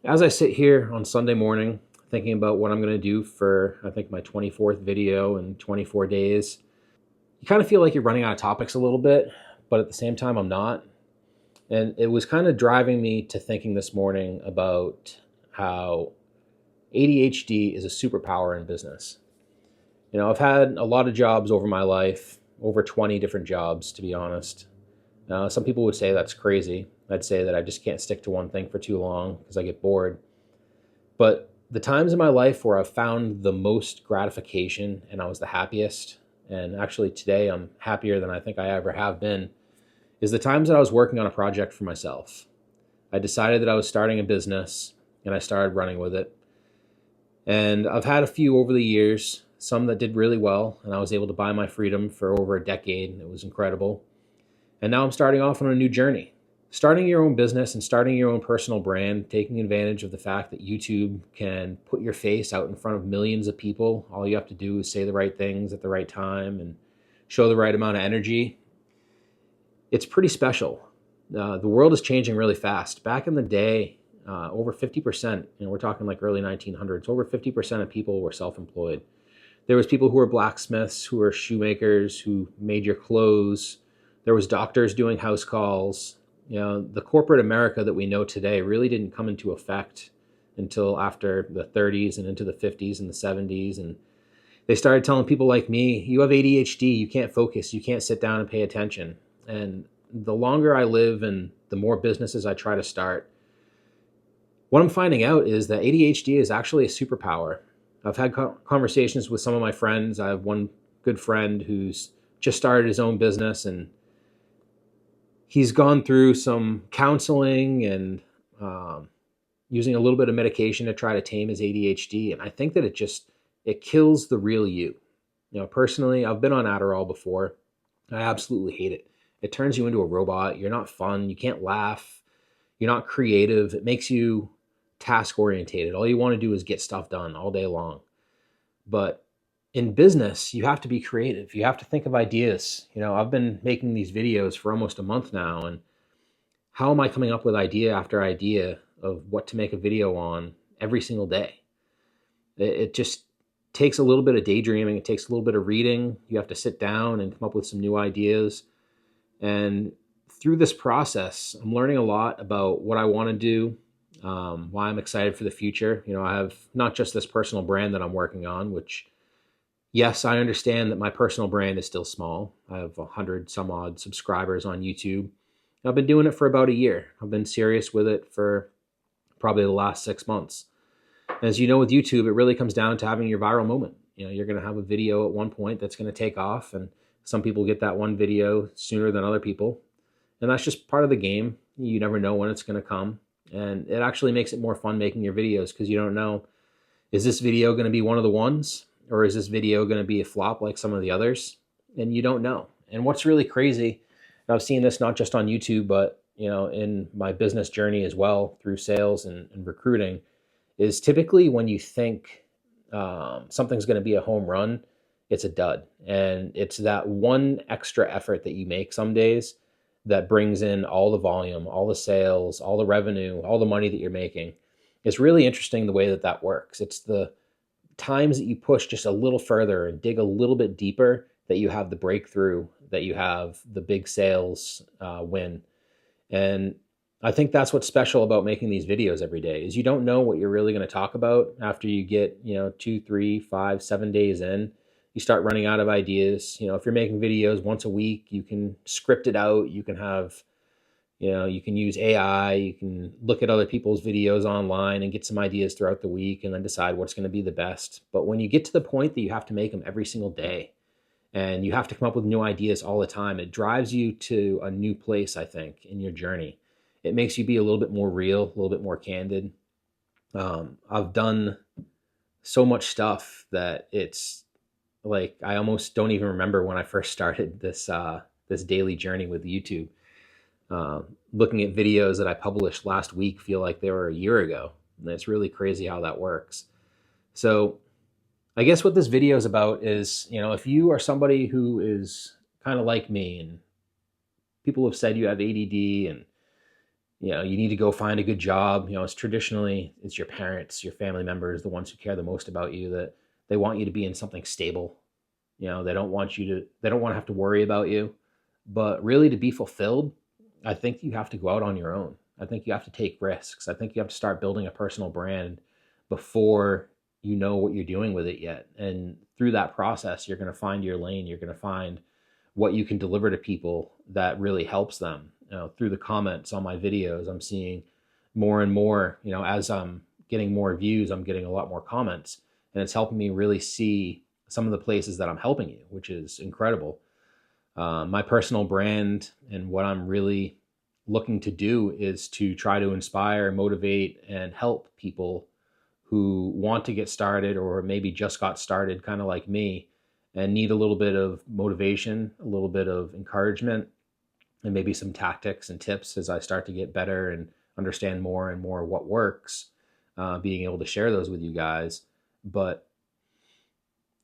As I sit here on Sunday morning thinking about what I'm going to do for, I think, my 24th video in 24 days, you kind of feel like you're running out of topics a little bit, but at the same time, I'm not. And it was kind of driving me to thinking this morning about how ADHD is a superpower in business. I've had a lot of jobs over my life, over 20 different jobs, to be honest. Some people would say that's crazy. I'd say that I just can't stick to one thing for too long because I get bored. But the times in my life where I've found the most gratification and I was the happiest, and actually today I'm happier than I think I ever have been, is the times that I was working on a project for myself. I decided that I was starting a business and I started running with it. And I've had a few over the years, some that did really well, and I was able to buy my freedom for over a decade, and it was incredible. And now I'm starting off on a new journey. Starting your own business and starting your own personal brand, taking advantage of the fact that YouTube can put your face out in front of millions of people. All you have to do is say the right things at the right time and show the right amount of energy. It's pretty special. The world is changing really fast. Back in the day, over 50%, we're talking like early 1900s, over 50% of people were self-employed. There was people who were blacksmiths, who were shoemakers, who made your clothes. There was doctors doing house calls. The corporate America that we know today really didn't come into effect until after the 30s and into the 50s and the 70s. And they started telling people like me, you have ADHD, you can't focus, you can't sit down and pay attention. And the longer I live and the more businesses I try to start, what I'm finding out is that ADHD is actually a superpower. I've had conversations with some of my friends. I have one good friend who's just started his own business, and he's gone through some counseling and using a little bit of medication to try to tame his ADHD. And I think that it kills the real you. Personally, I've been on Adderall before. I absolutely hate it. It turns you into a robot. You're not fun. You can't laugh. You're not creative. It makes you task orientated. All you want to do is get stuff done all day long. But in business, you have to be creative. You have to think of ideas. I've been making these videos for almost a month now, and how am I coming up with idea after idea of what to make a video on every single day? It just takes a little bit of daydreaming. It takes a little bit of reading. You have to sit down and come up with some new ideas. And through this process, I'm learning a lot about what I want to do, why I'm excited for the future. I have not just this personal brand that I'm working on, which, yes, I understand that my personal brand is still small. I have 100 some odd subscribers on YouTube. I've been doing it for about a year. I've been serious with it for probably the last 6 months. As you know, with YouTube, it really comes down to having your viral moment. You're going to have a video at one point that's going to take off, and some people get that one video sooner than other people. And that's just part of the game. You never know when it's going to come. And it actually makes it more fun making your videos because you don't know, is this video going to be one of the ones? Or is this video going to be a flop like some of the others? And you don't know. And what's really crazy, and I've seen this not just on YouTube, but in my business journey as well through sales and recruiting, is typically when you think something's going to be a home run, it's a dud. And it's that one extra effort that you make some days that brings in all the volume, all the sales, all the revenue, all the money that you're making. It's really interesting the way that works. It's the times that you push just a little further and dig a little bit deeper that you have the breakthrough, that you have the big sales win. And I think that's what's special about making these videos every day is you don't know what you're really going to talk about after you get 2, 3, 5, 7 days in. You start running out of ideas. If you're making videos once a week, you can script it out. You can have you can use AI, you can look at other people's videos online and get some ideas throughout the week and then decide what's going to be the best. But when you get to the point that you have to make them every single day and you have to come up with new ideas all the time, it drives you to a new place, I think, in your journey. It makes you be a little bit more real, a little bit more candid. I've done so much stuff that it's like I almost don't even remember when I first started this daily journey with YouTube. Looking at videos that I published last week feel like they were a year ago. And it's really crazy how that works. So I guess what this video is about is, if you are somebody who is kind of like me and people have said you have ADD and You need to go find a good job. It's traditionally, it's your parents, your family members, the ones who care the most about you, that they want you to be in something stable. They don't want to have to worry about you. But really, to be fulfilled, I think you have to go out on your own. I think you have to take risks. I think you have to start building a personal brand before you know what you're doing with it yet. And through that process, you're going to find your lane. You're going to find what you can deliver to people that really helps them. Through the comments on my videos, I'm seeing more and more, as I'm getting more views, I'm getting a lot more comments, and it's helping me really see some of the places that I'm helping you, which is incredible. My personal brand and what I'm really looking to do is to try to inspire, motivate, and help people who want to get started or maybe just got started, kind of like me, and need a little bit of motivation, a little bit of encouragement, and maybe some tactics and tips as I start to get better and understand more and more what works, being able to share those with you guys. But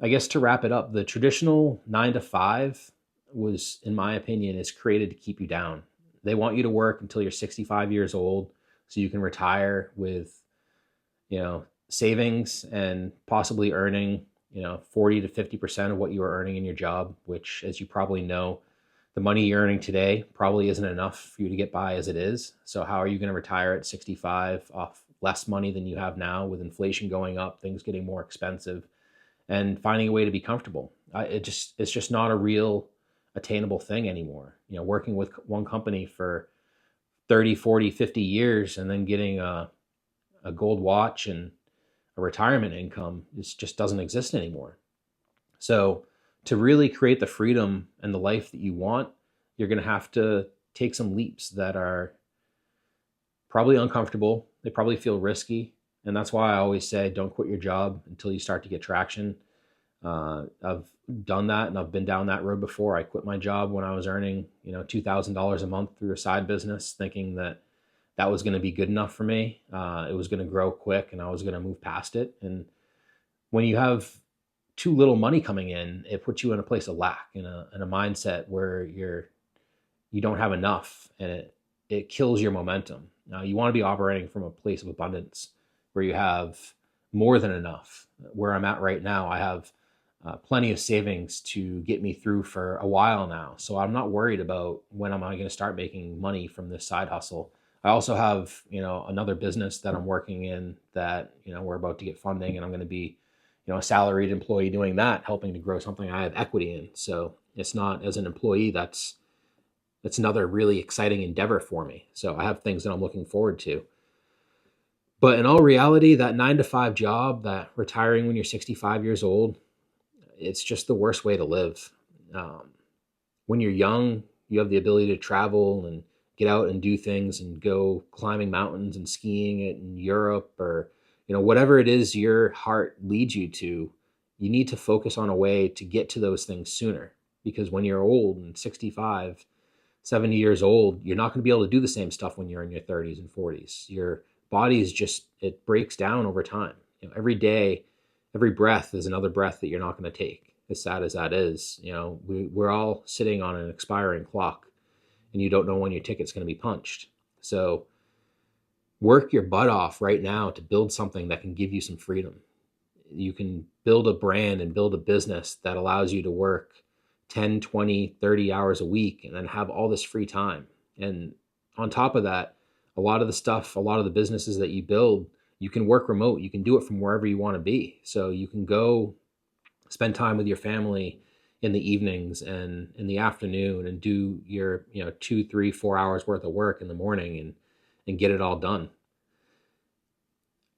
I guess to wrap it up, the traditional 9 to 5 was, in my opinion, is created to keep you down. They want you to work until you're 65 years old so you can retire with, savings and possibly earning, 40 to 50% of what you were earning in your job, which, as you probably know, the money you're earning today probably isn't enough for you to get by as it is. So how are you going to retire at 65 off less money than you have now, with inflation going up, things getting more expensive, and finding a way to be comfortable? It's just not a real attainable thing anymore. Working with one company for 30, 40, 50 years and then getting a gold watch and a retirement income just doesn't exist anymore. So to really create the freedom and the life that you want, you're going to have to take some leaps that are probably uncomfortable. They probably feel risky. And that's why I always say, don't quit your job until you start to get traction. I've done that and I've been down that road before. I quit my job when I was earning, $2,000 a month through a side business, thinking that was going to be good enough for me. It was going to grow quick and I was going to move past it. And when you have too little money coming in, it puts you in a place of lack, in a mindset where you don't have enough, and it kills your momentum. Now, you want to be operating from a place of abundance where you have more than enough. Where I'm at right now, I have plenty of savings to get me through for a while now. So I'm not worried about when am I going to start making money from this side hustle. I also have, another business that I'm working in that, we're about to get funding, and I'm going to be, a salaried employee doing that, helping to grow something I have equity in. So it's not, as an employee, that's another really exciting endeavor for me. So I have things that I'm looking forward to. But in all reality, that 9 to 5 job, that retiring when you're 65 years old, it's just the worst way to live. When you're young, you have the ability to travel and get out and do things and go climbing mountains and skiing it in Europe, or whatever it is your heart leads you to. You need to focus on a way to get to those things sooner, because when you're old and 65, 70 years old, you're not going to be able to do the same stuff when you're in your 30s and 40s. Your body is it breaks down over time. Every day, every breath is another breath that you're not going to take. As sad as that is, we're all sitting on an expiring clock, and you don't know when your ticket's going to be punched. So work your butt off right now to build something that can give you some freedom. You can build a brand and build a business that allows you to work 10, 20, 30 hours a week and then have all this free time. And on top of that, a lot of the businesses that you build, you can work remote. You can do it from wherever you want to be. So you can go spend time with your family in the evenings and in the afternoon and do your 2, 3, 4 hours worth of work in the morning and get it all done.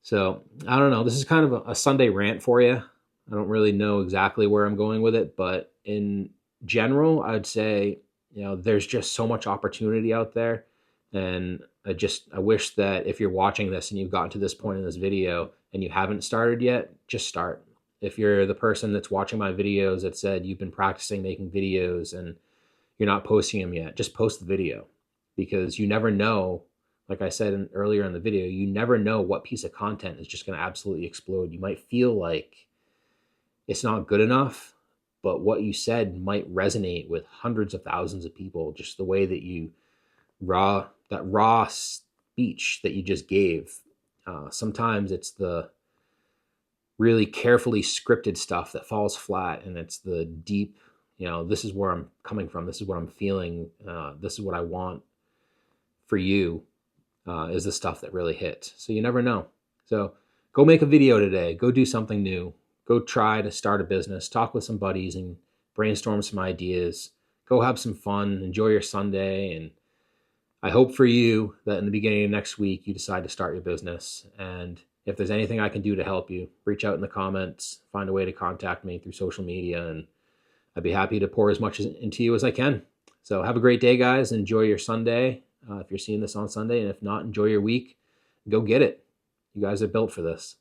So I don't know. This is kind of a Sunday rant for you. I don't really know exactly where I'm going with it, but in general, I'd say, there's just so much opportunity out there. And I wish that if you're watching this and you've gotten to this point in this video and you haven't started yet, just start. If you're the person that's watching my videos that said you've been practicing making videos and you're not posting them yet, just post the video, because you never know. Like I said earlier in the video, you never know what piece of content is just going to absolutely explode. You might feel like it's not good enough, but what you said might resonate with hundreds of thousands of people. Just the way that you raw speech that you just gave. Sometimes it's the really carefully scripted stuff that falls flat, and it's the deep, this is where I'm coming from, this is what I'm feeling, this is what I want for you, is the stuff that really hits. So you never know. So go make a video today, go do something new, go try to start a business, talk with some buddies and brainstorm some ideas, go have some fun, enjoy your Sunday. And I hope for you that in the beginning of next week, you decide to start your business. And if there's anything I can do to help you, reach out in the comments, find a way to contact me through social media, and I'd be happy to pour as much into you as I can. So have a great day, guys. Enjoy your Sunday. If you're seeing this on Sunday, and if not, enjoy your week. Go get it. You guys are built for this.